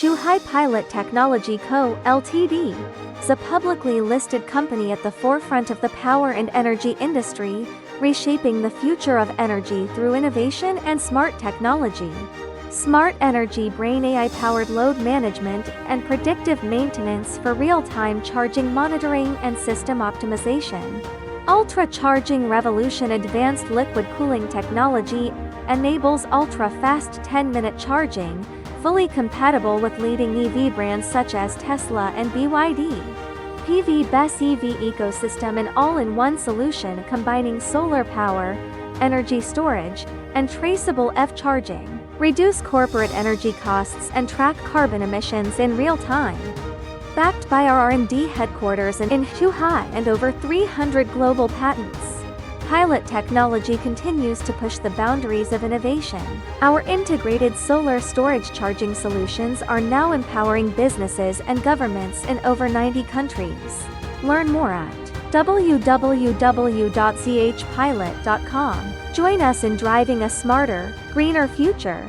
Zhuhai Pilot Technology Co., Ltd. is a publicly listed company at the forefront of the power and energy industry, reshaping the future of energy through innovation and smart technology. Smart Energy Brain AI-powered load management and predictive maintenance for real-time charging monitoring and system optimization. Ultra Charging Revolution Advanced Liquid Cooling Technology enables ultra-fast 10-minute charging, fully compatible with leading EV brands such as Tesla and BYD. PV-BESS-EV Ecosystem, an all-in-one solution combining solar power, energy storage, and traceable EV charging. Reduce corporate energy costs and track carbon emissions in real time. Backed by our R&D headquarters in Zhuhai and over 300 global patents, Pilot Technology continues to push the boundaries of innovation. Our integrated solar storage charging solutions are now empowering businesses and governments in over 90 countries. Learn more at www.zhpilot.com. Join us in driving a smarter, greener future.